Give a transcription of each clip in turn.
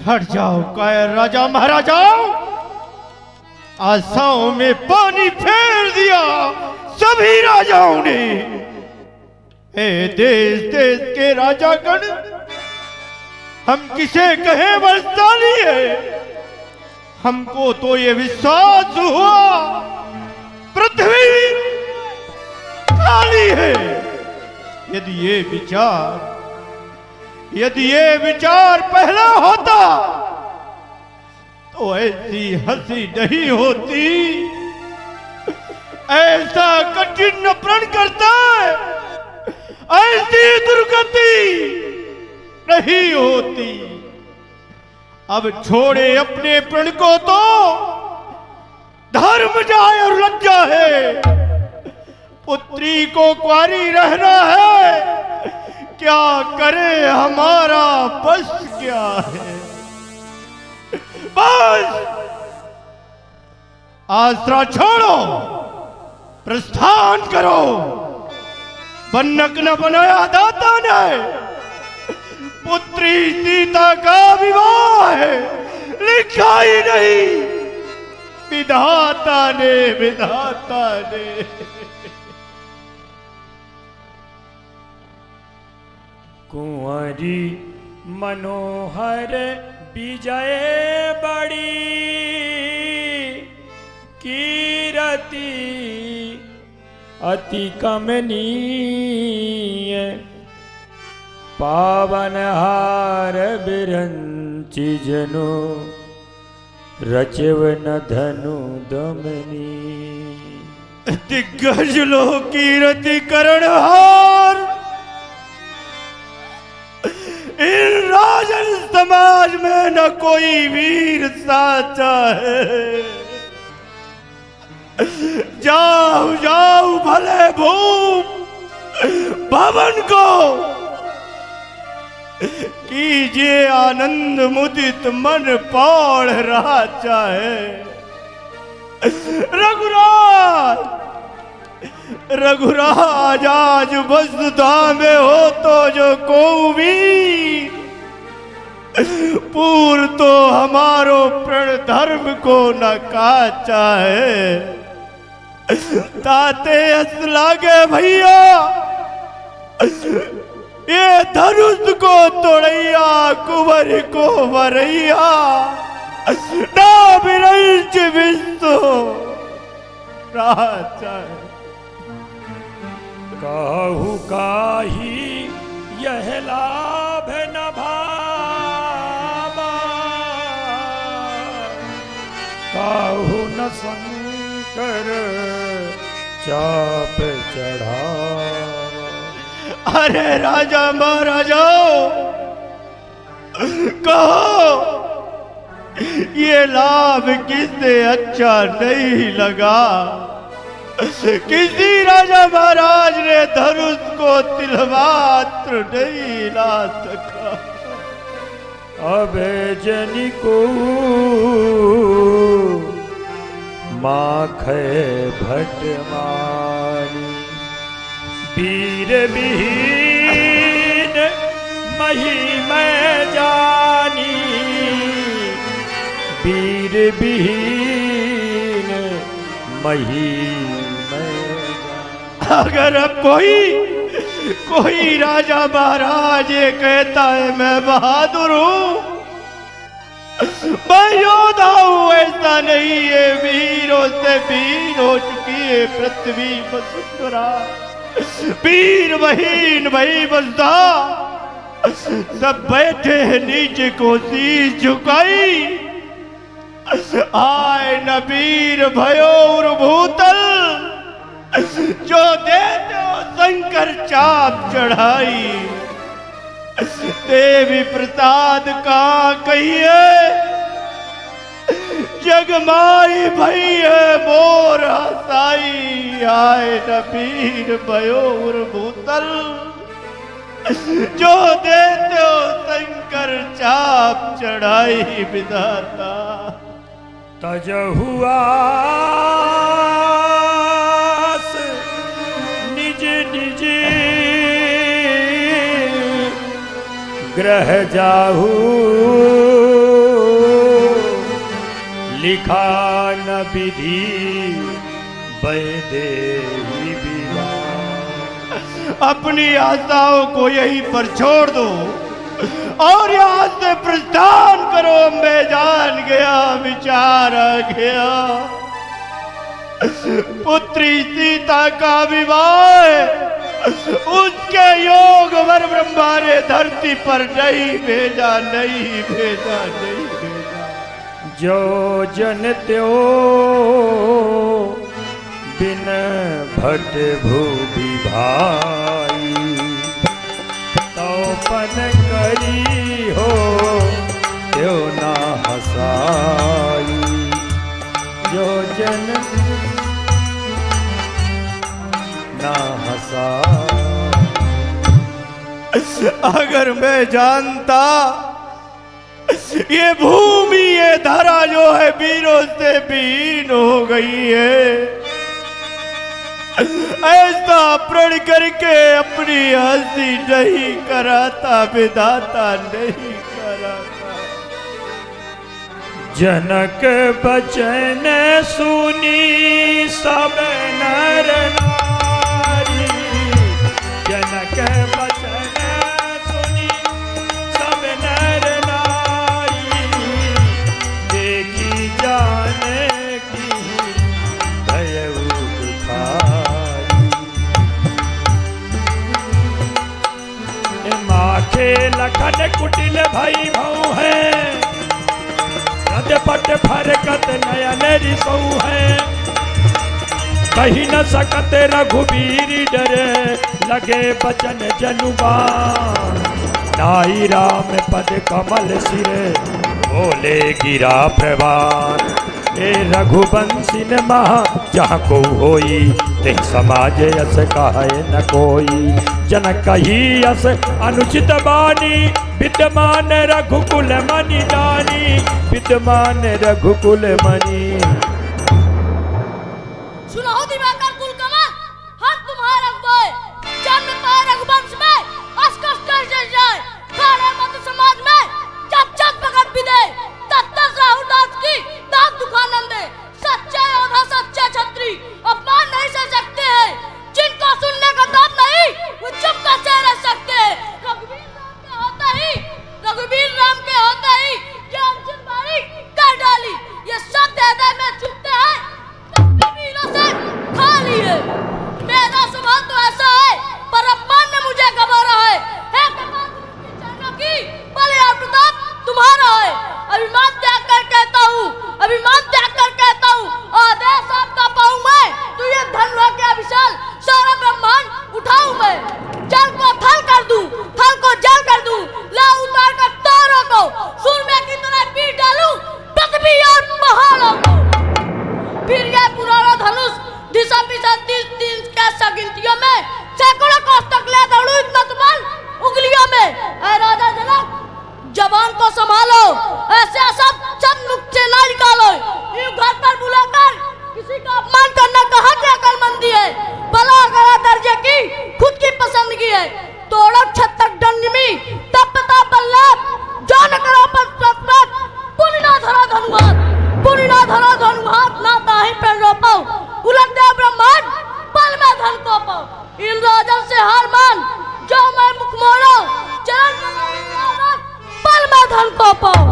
हट जाओ कायर राजा महाराजाओं, आशाओं में पानी फेर दिया सभी राजाओं ने। ए देश देश के राजागण, हम किसे कहे बलशाली है। हमको तो ये विश्वास हुआ पृथ्वी खाली है। यदि ये विचार पहला होता तो ऐसी हंसी नहीं होती, ऐसा कठिन प्रण करता, ऐसी दुर्गति नहीं होती। अब छोड़े अपने प्रण को, तो धर्म जाए और लज्जा है। पुत्री को कुंवारी रहना है, क्या करे हमारा बस क्या है। बस आसरा छोड़ो, प्रस्थान करो। बन्नक न बनाया दाता ने, पुत्री सीता का विवाह है, लिखा ही नहीं विधाता ने। कुंवरी मनोहर विजय बड़ी कीरति अति कमनीय। पावन हार बिरंचि जनो रचवन धनु दमनी। दिग्गज लो कीरति करण हार, इन राजन समाज में न कोई वीर साचा है। जाओ जाओ भले भूप भवन को, कीजिए आनंद मुदित मन पौड़ रहा चाहे। रघुराज आज वसुधा में हो तो जो को वीर, पूर्व तो हमारो प्रण धर्म को न काचा है। ताते हंस लागे भैया, ये धनुष को तोड़ैया, कुंवर को वरैया, ना बिरंच विश्व राजा। कहु काही यह लाभ न भावा, कहु न शंकर चाप चढ़ावा। अरे राजा महाराजाओं, कहो ये लाभ किससे अच्छा नहीं लगा। किसी राजा महाराज ने धनुष को तिलमात्र नहीं ला सका। अब जनि को माखे भट मारी, वीर विहीन मही मैं जानी। वीर विहीन मही मैं जानी। अगर अब कोई राजा महाराज ये कहता है मैं बहादुर हूं, मैं योद्धा हूं, ऐसा नहीं है। वीरों से वीर हो चुकी है पृथ्वी वसुंधरा। वीर बहीन भई बसदा, सब बैठे हैं नीचे को शीश झुकाई। आए न वीर भयो भूतल, जो देते हो शंकर चाप चढ़ाई। देवी प्रसाद का कहिए, जगमाई भई है मोर हसाई। आए न वीर भयो भूतल, जो देते हो शंकर चाप चढ़ाई। विधाता तजहुआ निज निज ग्रह जाहू। लिखा न विधि वैदेही विवाह। अपनी आशाओं को यहीं पर छोड़ दो और यहाँ से प्रस्थान करो। मैं जान गया, विचार आ गया। पुत्री सीता का विवाह उसके योग वर ब्रह्मा ने धरती पर नहीं भेजा, नहीं भेजा, नहीं भेजा। जो जन त्यो बिन भट भूवि भाई, तो पन करी हो त्यो ना हसाई। जो जन ना हसा। अगर मैं जानता ये भूमि, ये धरा जो है वीरों से विहीन हो गई है, ऐसा प्रण करके अपनी हंसी नहीं कराता, विधाता नहीं कराता। जनक बचन सुनी सब नर नारी, जनक बचन सुनी सब नर नारी, देखी जाने की भयउ दुखारी। माखे लखन कुटिल भई भऊ है, पट फरकत नयन रिसौ है। कही न सकत रघुबीर डरे, लगे बचन जनुबान। नाई राम पद कमल सिरे, बोले गिरा प्रवान। ए रघुवंशी न महा जहाँ को होई, ते समाज यस कहे न कोई। जन कही यस अनुचित बानी, विद्यमान रघुकुल मणि दानी, विद्यमान रघुकुल मणि। सुनो दिवाकर कुल कमल, हम तुम्हारा बोए जन्म पाए रघुवंश में, अस्कर कर जाए सारे मत समाज में। जब जग भगत विदे तब तक राहुदास की दाग दुखानंद दे। सच्चे योद्धा सच्चे छत्री अपमान नहीं सह सकते हैं, जिनको सुनने का दम नहीं वो चुप कैसे रह सकते हैं। रघुवीर राम के होते ही ये अर्जुन बारी कर डाली। ये सब हृदय में चुपते हैं, वीरों से खा लिए। मेरा स्वभाव तो ऐसा है, पर अपमान ने मुझे गवारा है। चरणों की बलि और प्रताप तुम्हारा है। अभिमान त्याग कर कहता हूँ, अभिमान त्याग कर कहता हूँ, आदेश आपका पाऊं मैं, तो ये धनवा के विशाल सारा ब्रह्मांड उठाऊं मैं। जल को थल कर दूं, थल को जल कर दूं, ला उतार कर तारों को सूरमे की तरह पीट डालूं पृथ्वी और पहाड़ों को। फिर ये पुराना धनुष दिशा पिछा 30 कैसा गिनतियों में सैकड़ों कोस तक ले दौड़ूं इतना बल उंगलियों में। ऐ राजा जनक जवान को संभालो, ऐसे सब मुख से ना निकालो। यूं घर पर बुलाकर किसी का अपमान करना कहाँ की अकलमंदी है। भला अगर दर्जे की खुद की पसंदगी है, तोड़ो छत्तक डंडमी तब पता बल्लभ, जो न करो पर तत्पत पुनि ना धरा धनुहाथ, पुनि ना धरा धनुहाथ। ना ताही पर रो पाओ उलट दे ब्रह्मांड, पल में धन को पाओ। इन राजन से हार मान, जो मैं मुख मोड़ो चरण पल में धन को पाओ।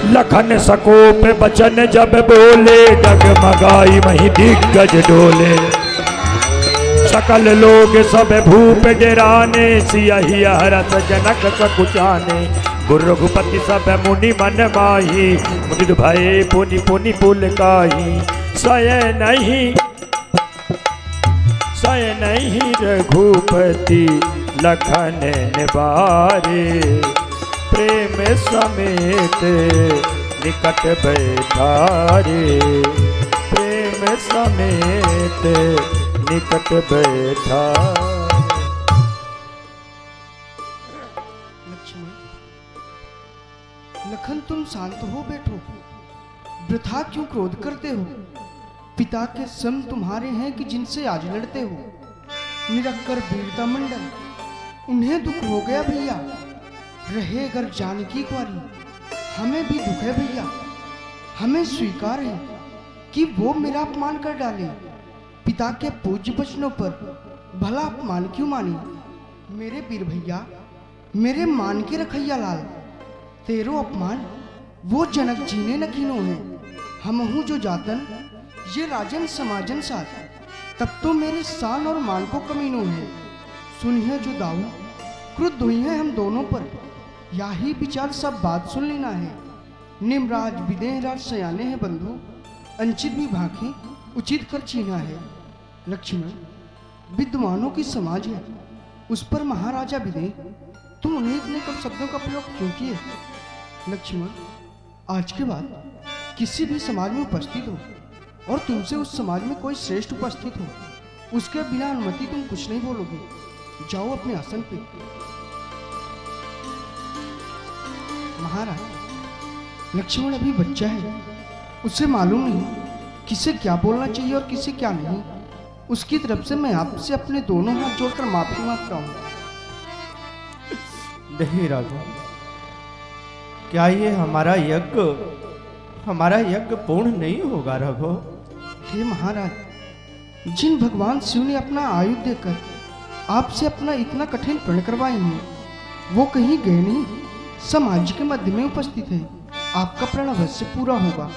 लखन सकोप बचन जब बोले, डगमगाई वहीं दिग्गज डोले। सकल लोग सब भूप गिराने, सियहि हरत जनक सकुचाने। गुरु रघुपति सब मुनि मन माही, मुनि भये पुनि पुनि पुलकाही। सय नहीं रघुपति लखन निबारे, प्रेम समेत निकट बैठारे। प्रेम समेत निकट बैठा। लखन तुम शांत हो बैठो, वृथा क्यों क्रोध करते हो। पिता के सम तुम्हारे हैं कि जिनसे आज लड़ते हो। निरक्कर वीरता मंडल उन्हें दुख हो गया भैया, रहे अगर जानकी कुंवारी, हमें भी दुख है भैया। हमें स्वीकार है कि वो मेरा अपमान कर डाले, पिता के पूज्य वचनों पर भला अपमान क्यों माने। मेरे वीर भैया, मेरे मान के रखैया लाल, तेरो अपमान वो जनक जी ने न कीनो है। हम हूँ जो जातन ये राजन समाजन साथ, तब तो मेरे शान और मान को कमीनो है। सुनिए जो दाऊ, क्रुद्ध हुई है हम दोनों पर, या ही विचार सब बात सुन लेना है। निमराज विदेहराज सयाने हैं बंधु, अंचित भी भांखे उचित कर चीना है। लक्ष्मण, विद्वानों की समाज है, उस पर महाराजा विदेह, तुम उन्हें इतने कम शब्दों का प्रयोग क्यों किए। लक्ष्मण, आज के बाद किसी भी समाज में उपस्थित हो और तुमसे उस समाज में कोई श्रेष्ठ उपस्थित हो, उसके बिना अनुमति तुम कुछ नहीं बोलोगे। जाओ अपने आसन पे। महाराज, लक्ष्मण अभी बच्चा है, उसे मालूम नहीं किसे क्या बोलना चाहिए और किसे क्या नहीं। उसकी तरफ से मैं आपसे अपने दोनों हाथ जोड़कर माफी मांगता हूँ। नहीं राघव, क्या ये हमारा यज्ञ पूर्ण नहीं होगा राघव? हे महाराज, जिन भगवान शिव ने अपना आयु देकर आपसे अपना इतना कठिन प्रण करवाए हैं, वो कहीं गए नहीं, समाज के मध्य में उपस्थित है। आपका प्रण अवश्य पूरा होगा।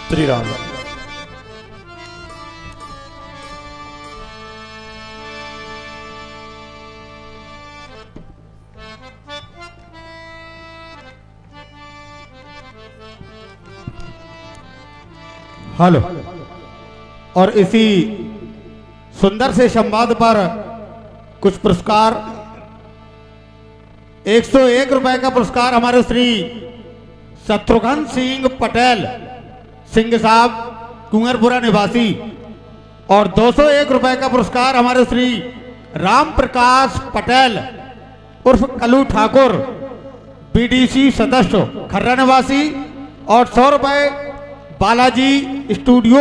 श्री राम। हेलो। और इसी सुंदर से संवाद पर कुछ पुरस्कार, 101 रुपए का पुरस्कार हमारे श्री शत्रुघ्न सिंह पटेल सिंह साहब कुंवरपुरा निवासी, और 201 रुपए का पुरस्कार हमारे श्री राम प्रकाश पटेल उर्फ कलू ठाकुर बीडीसी सदस्य खर्रा निवासी, और 100 रुपए बालाजी स्टूडियो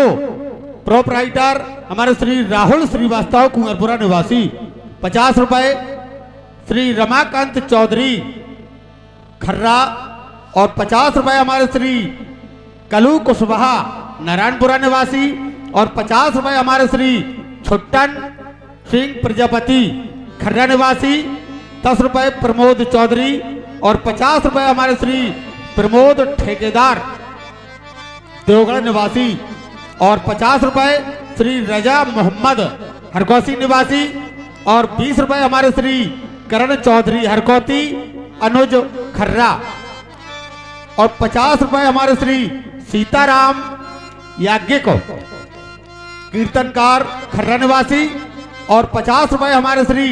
प्रोपराइटर हमारे श्री राहुल श्रीवास्तव कुंवरपुरा निवासी, 50 रुपए श्री रमाकांत चौधरी खर्रा, और 50 रुपए हमारे श्री कलू कुशवाहा नारायणपुरा निवासी, और 50 रुपए हमारे श्री छुट्टन सिंह प्रजापति खर्रा निवासी, 10 रुपए प्रमोद चौधरी, और 50 रुपए हमारे श्री प्रमोद ठेकेदार देवगढ़ निवासी, और 50 रुपए श्री रजा मोहम्मद हरकौसी निवासी, और 20 रुपए हमारे श्री करण चौधरी हरकौती अनुज खर्रा, और 50 रुपए हमारे श्री सीताराम याज्ञिक कीर्तनकार खर्रा निवासी, और 50 रुपए हमारे श्री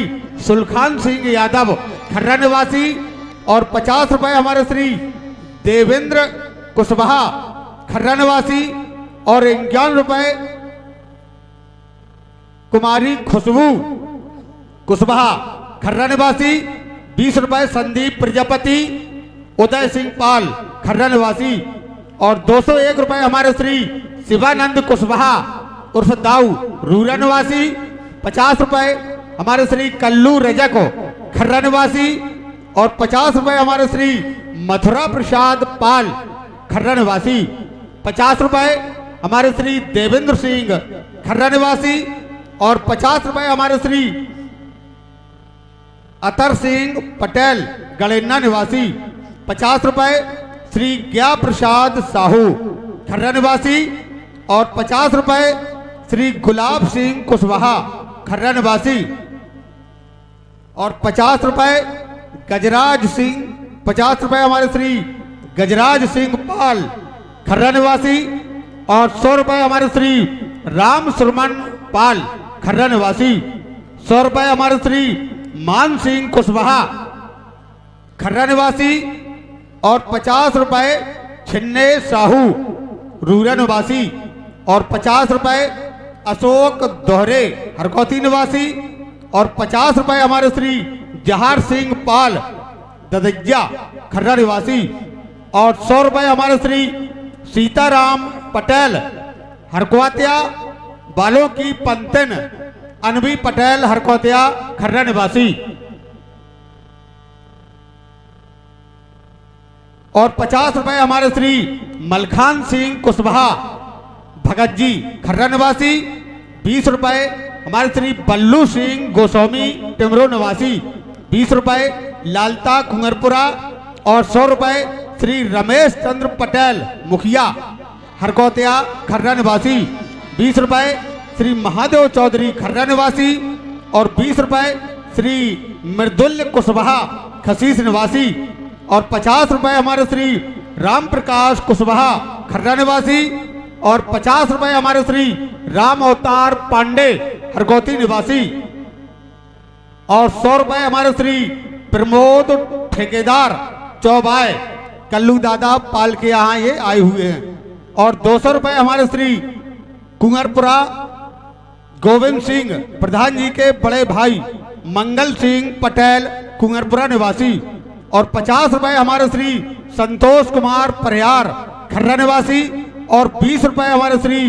सुलखान सिंह यादव खर्रा निवासी, और 50 रुपए हमारे श्री देवेंद्र कुशवाहा खर्रा निवासी, और 51 रुपए कुमारी खुशबू कुशवाहा खर्रा निवासी, 20 रुपए संदीप प्रजापति उदय सिंह पाल खर्रा निवासी, और 201 रुपए हमारे श्री शिवानंद कुशवाहा उर्फ दाऊ रूरा निवासी, 50 रुपए हमारे श्री कल्लू रजक खर्रा निवासी, और 50 रुपए हमारे श्री मथुरा प्रसाद पाल खर्रा निवासी, 50 रुपए हमारे श्री देवेंद्र सिंह खर्रा निवासी, और 50 रुपए हमारे श्री अतर सिंह पटेल गणेन्ना निवासी, 50 रुपए श्री ज्ञा प्रसाद साहू खर्रा निवासी, और 50 रुपए श्री गुलाब सिंह कुशवाहा खर्रा निवासी, और 50 रुपए गजराज सिंह, 50 रुपए हमारे श्री गजराज सिंह पाल खर्रा निवासी, और 100 रुपए हमारे श्री राम सुरमन पाल खर्रा निवासी, 100 रुपए हमारे श्री मान सिंह कुशवाहा खर्रा निवासी, और 50 रुपए छिन्ने साहू रूरा निवासी, और 50 रुपए अशोक दोहरे हरकौती निवासी, और 50 रुपए हमारे श्री जहार सिंह पाल ददज्जा खर्रा निवासी, और 100 रुपए हमारे श्री सीताराम पटेल हरकवातिया बालों की पंतन अनबी पटेल हरकोतिया खर्रा निवासी। और 50 रुपए हमारे श्री मलखान सिंह कुशवाहा भगत जी खर्रा निवासी। 20 रुपए हमारे श्री बल्लू सिंह गोस्वामी टिमरो निवासी। 20 रुपए लालता कुंगरपुरा। और 100 रुपए श्री रमेश चंद्र पटेल मुखिया हरकोतिया खर्रा निवासी। 20 रुपए श्री महादेव चौधरी खर्रा निवासी। और 20 रुपए श्री मृदुल्य कुशवाहा खसीस निवासी। और 50 रुपए हमारे श्री राम प्रकाश कुशवाहा खर्रा निवासी। और 50 रुपए हमारे श्री राम अवतार पांडे हरगोती निवासी। और 100 रुपए हमारे श्री प्रमोद ठेकेदार चौबाई कल्लू दादा पाल के यहाँ ये आए हुए हैं। और 200 रुपए हमारे श्री कुंगरपुरा गोविंद सिंह प्रधान जी के बड़े भाई मंगल सिंह पटेल कुंगरपुरा निवासी। और 50 रुपए हमारे श्री संतोष कुमार परिहार खर्रा निवासी। और 20 रुपए हमारे श्री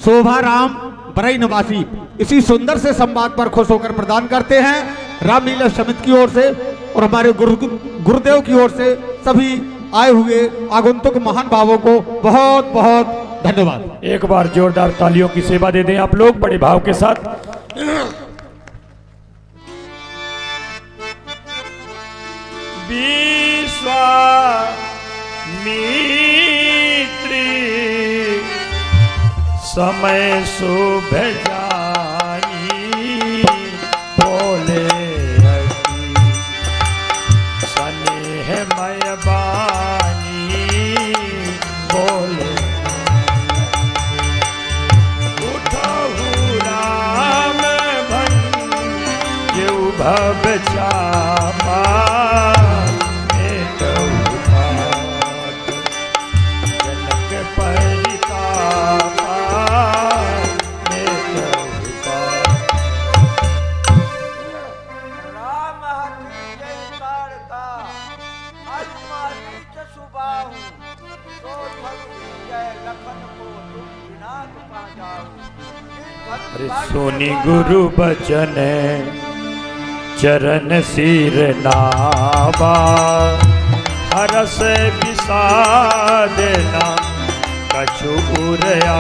शोभा राम बरई निवासी। इसी सुंदर से संवाद पर खुश होकर प्रदान करते हैं रामलीला समिति की ओर से और हमारे गुरुदेव की ओर से सभी आए हुए आगंतुक महान भावों को बहुत बहुत धन्यवाद। एक बार जोरदार तालियों की सेवा दे दें आप लोग बड़े भाव के साथ। विश्वामित्री समय शुभ जानी बोले स्नेहमय बानी बोले उठहु राम भन जो भव चापा सोनी गुरु बचन चरण सिर नावा हरस विषाद न कछु उरया।